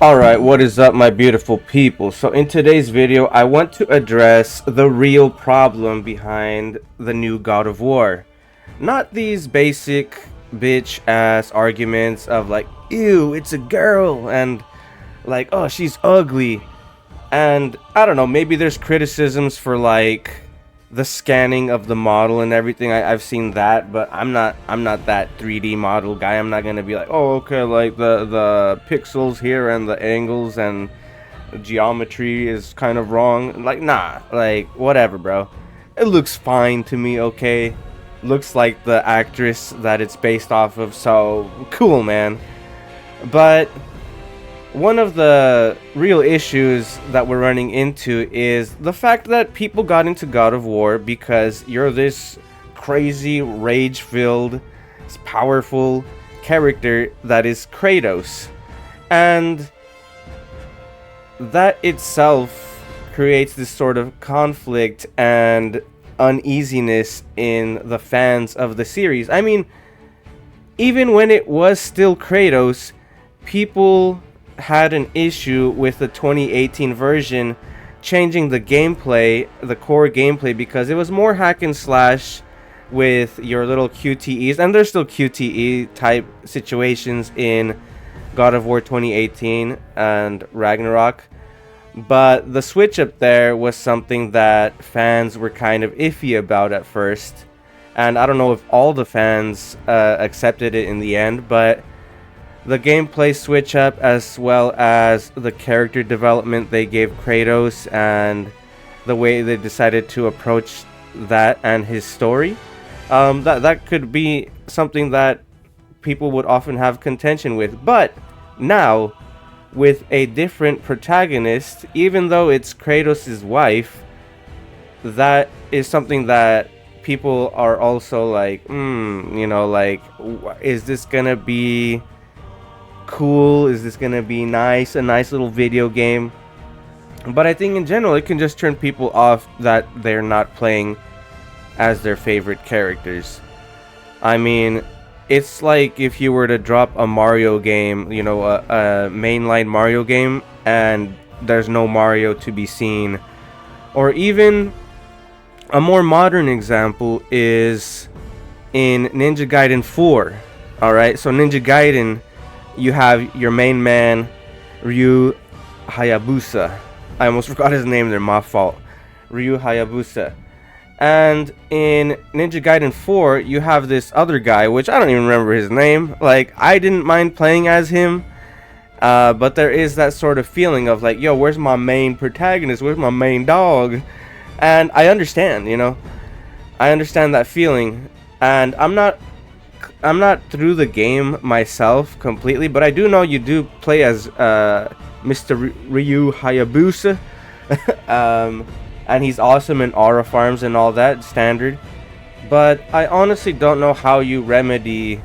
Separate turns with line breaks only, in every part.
Alright, what is up, my beautiful people? So in today's video, I want to address the real problem behind the new God of War. Not these basic bitch ass arguments of like, ew, it's a girl, and like, oh, she's ugly. And I don't know, maybe there's criticisms for like the scanning of the model and everything. I've seen that, but I'm not that 3D model guy. I'm not gonna be like, oh, okay, like the pixels here and the angles and the geometry is kind of wrong. Like, nah, like whatever, bro. It looks fine to me. Okay, looks like the actress that it's based off of, so cool, man. But one of the real issues that we're running into is the fact that people got into God of War because you're this crazy, rage-filled, powerful character that is Kratos. And that itself creates this sort of conflict and uneasiness in the fans of the series. I mean, even when it was still Kratos, people had an issue with the 2018 version changing the gameplay, the core gameplay, because it was more hack and slash with your little QTEs, and there's still QTE type situations in God of War 2018 and Ragnarok. But the switch up there was something that fans were kind of iffy about at first. And I don't know if all the fans accepted it in the end, but the gameplay switch up, as well as the character development they gave Kratos and the way they decided to approach that and his story, that could be something that people would often have contention with. But now, with a different protagonist, even though it's Kratos' wife, that is something that people are also like, like, is this gonna be cool? Is this gonna be nice? A nice little video game? But I think in general it can just turn people off that they're not playing as their favorite characters. I mean, it's like if you were to drop a Mario game, a mainline Mario game, and there's no Mario to be seen. Or even a more modern example is in Ninja Gaiden 4. Alright, so Ninja Gaiden, you have your main man, Ryu Hayabusa. I almost forgot his name there, my fault. Ryu Hayabusa. And in Ninja Gaiden 4, you have this other guy, which I don't even remember his name. Like, I didn't mind playing as him, but there is that sort of feeling of like, yo, where's my main protagonist? Where's my main dog? And I understand, I understand that feeling. And I'm not through the game myself completely, but I do know you do play as Mr. Ryu Hayabusa. And he's awesome in aura farms and all that, standard. But I honestly don't know how you remedy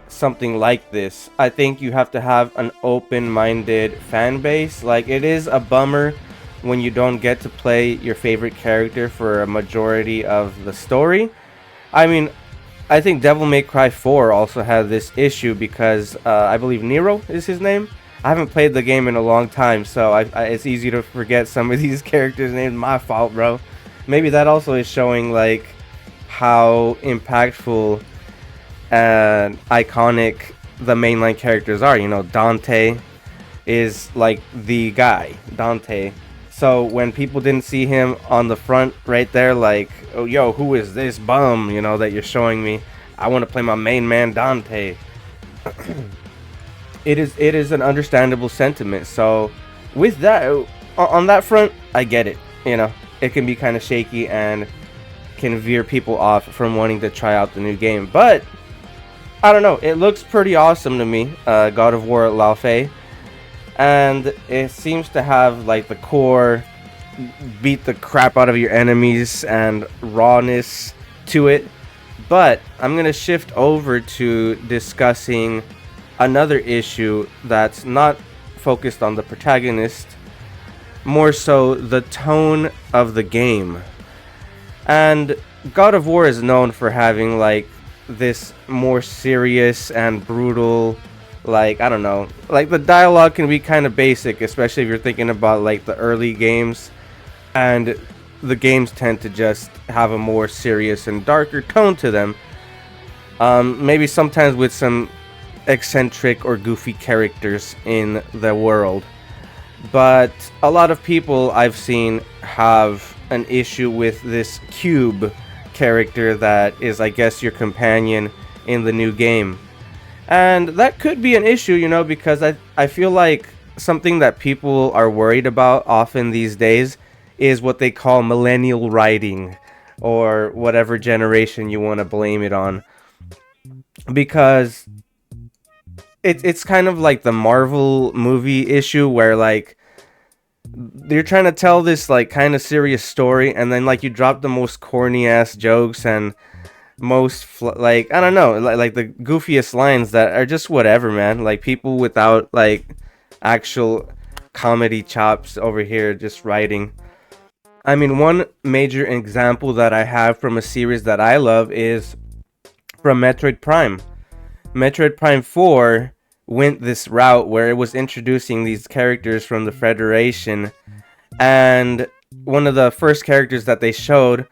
something like this. I think you have to have an open-minded fan base. Like, it is a bummer when you don't get to play your favorite character for a majority of the story. I mean, I think Devil May Cry 4 also had this issue because I believe Nero is his name. I haven't played the game in a long time, so it's easy to forget some of these characters' names. My fault, bro. Maybe that also is showing like how impactful and iconic the mainline characters are. Dante is like the guy, Dante. So when people didn't see him on the front right there, like, oh, yo, who is this bum, that you're showing me? I want to play my main man, Dante. It is an understandable sentiment. So with that, on that front, I get it. It can be kind of shaky and can veer people off from wanting to try out the new game. But I don't know. It looks pretty awesome to me, God of War Lao Fei. And it seems to have like the core beat the crap out of your enemies and rawness to it. But I'm going to shift over to discussing another issue that's not focused on the protagonist, more so the tone of the game. And God of War is known for having like this more serious and brutal Like, I don't know, like the dialogue can be kind of basic, especially if you're thinking about like the early games, and the games tend to just have a more serious and darker tone to them. Maybe sometimes with some eccentric or goofy characters in the world. But a lot of people I've seen have an issue with this cube character that is, I guess, your companion in the new game. And that could be an issue, because I feel like something that people are worried about often these days is what they call millennial writing, or whatever generation you want to blame it on. Because it's kind of like the Marvel movie issue where like you're trying to tell this like kind of serious story, and then like you drop the most corny ass jokes and like I don't know, like the goofiest lines that are just whatever, man. Like people without like actual comedy chops over here just writing. I mean, one major example that I have from a series that I love is from Metroid Prime. Metroid Prime 4 went this route where it was introducing these characters from the Federation, and one of the first characters that they showed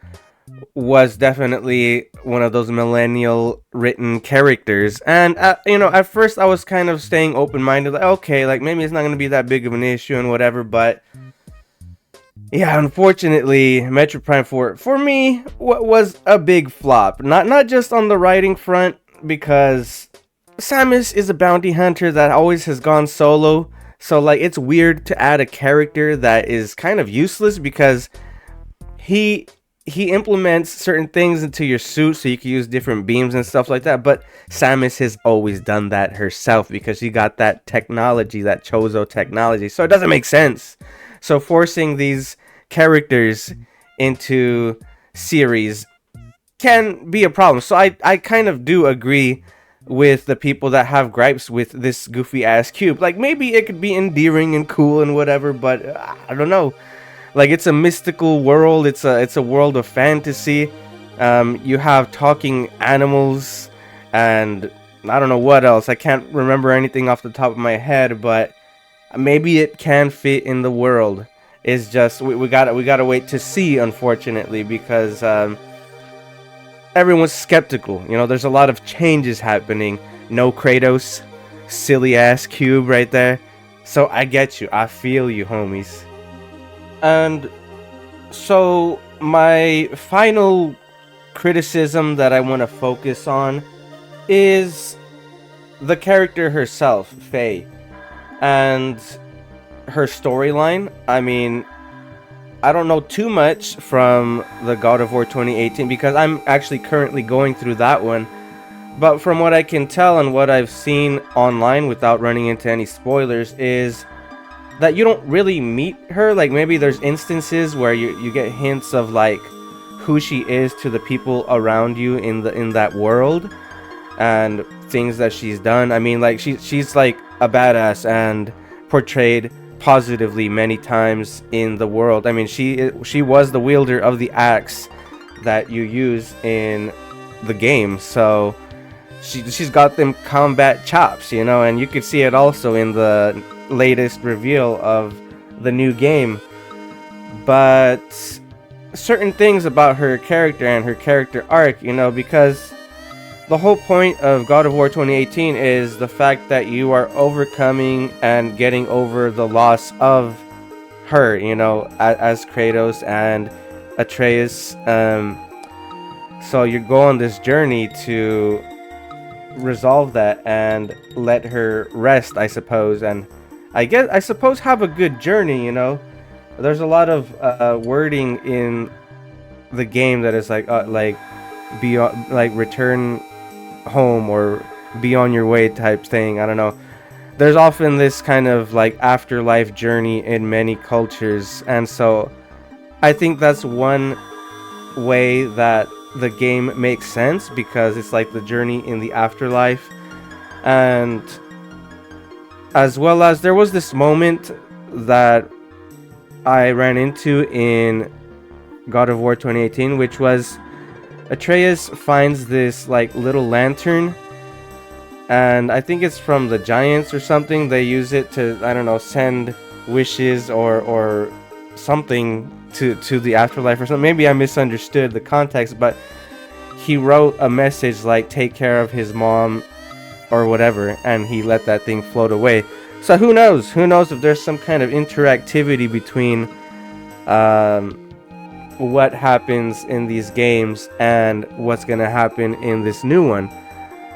was definitely one of those millennial written characters. And at first I was kind of staying open-minded, like, okay, like maybe it's not going to be that big of an issue and whatever. But yeah, unfortunately, Metroid Prime 4 for me was a big flop. Not just on the writing front, because Samus is a bounty hunter that always has gone solo. So like it's weird to add a character that is kind of useless, because he implements certain things into your suit so you can use different beams and stuff like that. But Samus has always done that herself because she got that technology, that Chozo technology. So it doesn't make sense. So forcing these characters into series can be a problem. So I kind of do agree with the people that have gripes with this goofy ass cube. Like maybe it could be endearing and cool and whatever, but I don't know. Like it's a mystical world. It's a world of fantasy. You have talking animals, and I don't know what else. I can't remember anything off the top of my head, but maybe it can fit in the world. It's just we gotta wait to see, unfortunately, because everyone's skeptical. There's a lot of changes happening. No Kratos, silly ass cube right there. So I get you. I feel you, homies. And so my final criticism that I want to focus on is the character herself, Faye, and her storyline. I mean, I don't know too much from the God of War 2018 because I'm actually currently going through that one. But from what I can tell and what I've seen online without running into any spoilers is that you don't really meet her. Like maybe there's instances where you get hints of like who she is to the people around you in that world and things that she's done. I mean, like she's like a badass and portrayed positively many times in the world. I mean, she was the wielder of the axe that you use in the game, so she's got them combat chops, and you could see it also in the latest reveal of the new game. But certain things about her character and her character arc, because the whole point of God of War 2018 is the fact that you are overcoming and getting over the loss of her, as Kratos and Atreus. So you go on this journey to resolve that and let her rest, I suppose, and I suppose have a good journey. There's a lot of wording in the game that is like beyond, like return home or be on your way type thing. I don't know. There's often this kind of like afterlife journey in many cultures, and so I think that's one way that the game makes sense, because it's like the journey in the afterlife. And as well as there was this moment that I ran into in God of War 2018, which was Atreus finds this like little lantern and I think it's from the Giants or something. They use it to, I don't know, send wishes or something to the afterlife or something. Maybe I misunderstood the context, but he wrote a message like take care of his mom or whatever, and he let that thing float away. So who knows? Who knows if there's some kind of interactivity between what happens in these games and what's gonna happen in this new one.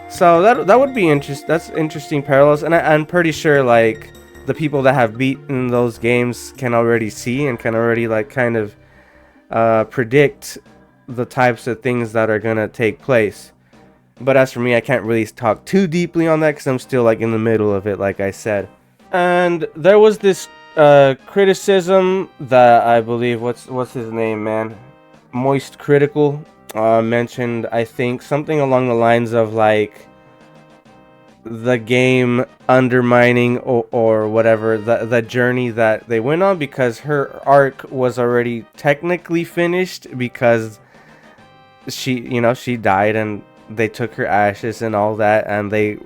So that would be interesting. That's interesting parallels, and I'm pretty sure like the people that have beaten those games can already see and can already like kind of predict the types of things that are gonna take place. But as for me, I can't really talk too deeply on that because I'm still like in the middle of it, like I said. And there was this criticism that I believe what's his name, man, Moist Critical mentioned. I think something along the lines of like the game undermining or whatever the journey that they went on, because her arc was already technically finished because she died and they took her ashes and all that, and they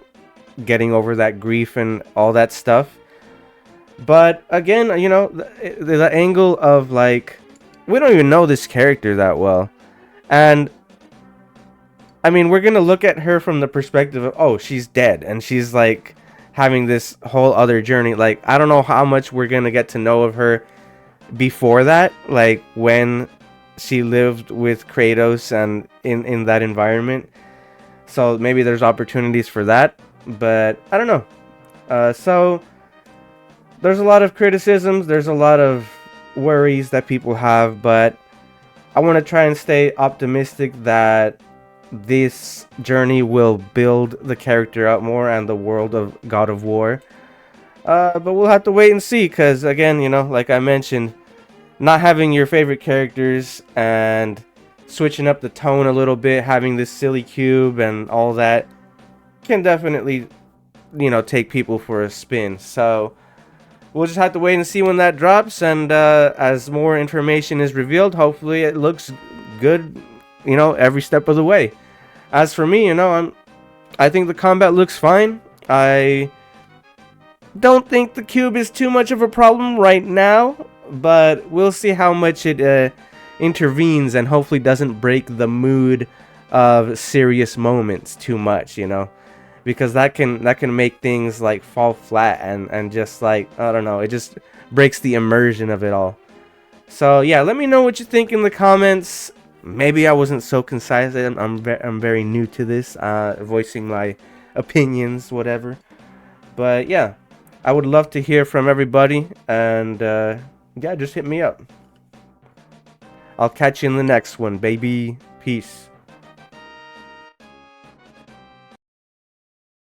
getting over that grief and all that stuff. But again, the angle of like we don't even know this character that well, and I mean, we're gonna look at her from the perspective of, oh, she's dead and she's like having this whole other journey. Like, I don't know how much we're gonna get to know of her before that, like when she lived with Kratos and in that environment. So maybe there's opportunities for that, but I don't know. So there's a lot of criticisms, there's a lot of worries that people have, but I want to try and stay optimistic that this journey will build the character up more and the world of God of War. But we'll have to wait and see, because again, like I mentioned, not having your favorite characters and switching up the tone a little bit, having this silly cube and all that can definitely, take people for a spin. So we'll just have to wait and see when that drops, and as more information is revealed, hopefully it looks good, every step of the way. As for me, I think the combat looks fine. I don't think the cube is too much of a problem right now, but we'll see how much it intervenes and hopefully doesn't break the mood of serious moments too much, because that can make things like fall flat and just like, I don't know, it just breaks the immersion of it all. So yeah, let me know what you think in the comments. Maybe I wasn't so concise. I'm very new to this, voicing my opinions, whatever. But yeah, I would love to hear from everybody, and yeah, just hit me up. I'll catch you in the next one, baby. Peace.